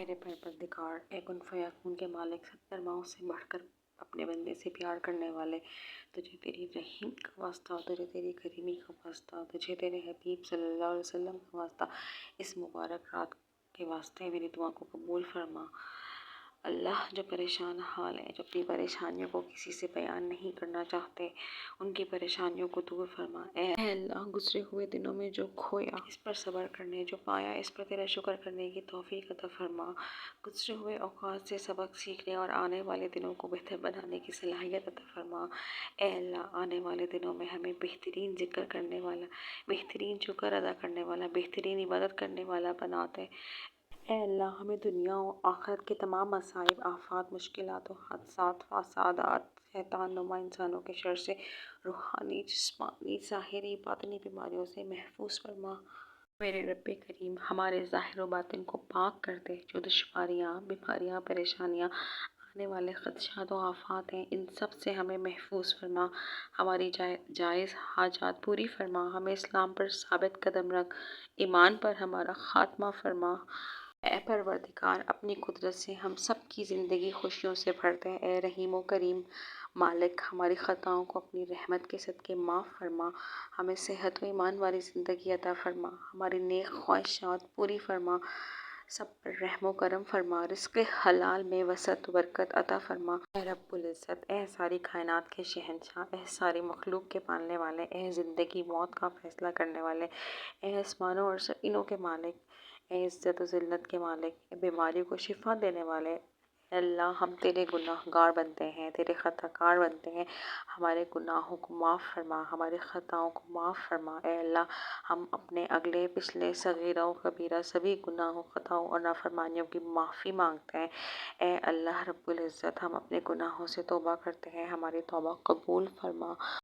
میرے پروردگار، اے کن فیکون کے مالک، 70 ماؤں سے بڑھ کر اپنے بندے سے پیار کرنے والے، تجھے تیری رحیم کا واسطہ، تجھے تیری کریمی کا واسطہ، تجھے تیرے حبیب صلی اللہ علیہ وسلم کا واسطہ، اس مبارک رات کے واسطے میری دعا کو قبول فرما۔ اللہ، جو پریشان حال ہیں، جو اپنی پریشانیوں کو کسی سے بیان نہیں کرنا چاہتے، ان کی پریشانیوں کو دور فرما۔ اے اللہ، گزرے ہوئے دنوں میں جو کھویا اس پر صبر کرنے، جو پایا اس پر تیرا شکر کرنے کی توفیق عطا فرما۔ گزرے ہوئے اوقات سے سبق سیکھنے اور آنے والے دنوں کو بہتر بنانے کی صلاحیت عطا فرما۔ اے اللہ، آنے والے دنوں میں ہمیں بہترین ذکر کرنے والا، بہترین شکر ادا کرنے والا، بہترین عبادت کرنے والا بنا دے۔ اے اللہ، ہمیں دنیا و آخرت کے تمام مصائب، آفات، مشکلات و حادثات، فسادات، شیطان نما انسانوں کے شر سے، روحانی، جسمانی، ظاہری، باطنی بیماریوں سے محفوظ فرما۔ میرے رب کریم، ہمارے ظاہر و باطن کو پاک کر دے۔ جو دشواریاں، بیماریاں، پریشانیاں، آنے والے خدشات و آفات ہیں، ان سب سے ہمیں محفوظ فرما۔ ہماری جائز حاجات پوری فرما۔ ہمیں اسلام پر ثابت قدم رکھ، ایمان پر ہمارا خاتمہ فرما۔ اے پروردگار، اپنی قدرت سے ہم سب کی زندگی خوشیوں سے بھر دے۔ اے رحیم و کریم مالک، ہماری خطاؤں کو اپنی رحمت کے صدقے معاف فرما۔ ہمیں صحت و ایمان والی زندگی عطا فرما۔ ہماری نیک خواہشات پوری فرما۔ سب پر رحم و کرم فرما۔ رزق حلال میں وسعت و برکت عطا فرما۔ اے رب العزت، اے ساری کائنات کے شہنشاہ، اے ساری مخلوق کے پالنے والے، اے زندگی موت کا فیصلہ کرنے والے، اے آسمانوں اور زمینوں کے مالک، اے عزت و ذلت کے مالک، اے بیماریوں کو شفا دینے والے۔ اے اللہ، ہم تیرے گناہ گار بنتے ہیں، تیرے خطا کار بنتے ہیں، ہمارے گناہوں کو معاف فرما، ہماری خطاؤں کو معاف فرما۔ اے اللہ، ہم اپنے اگلے پچھلے صغیرہ و کبیرہ سبھی گناہوں، خطاؤں اور نافرمانیوں کی معافی مانگتے ہیں۔ اے اللہ رب العزت، ہم اپنے گناہوں سے توبہ کرتے ہیں، ہماری توبہ قبول فرما۔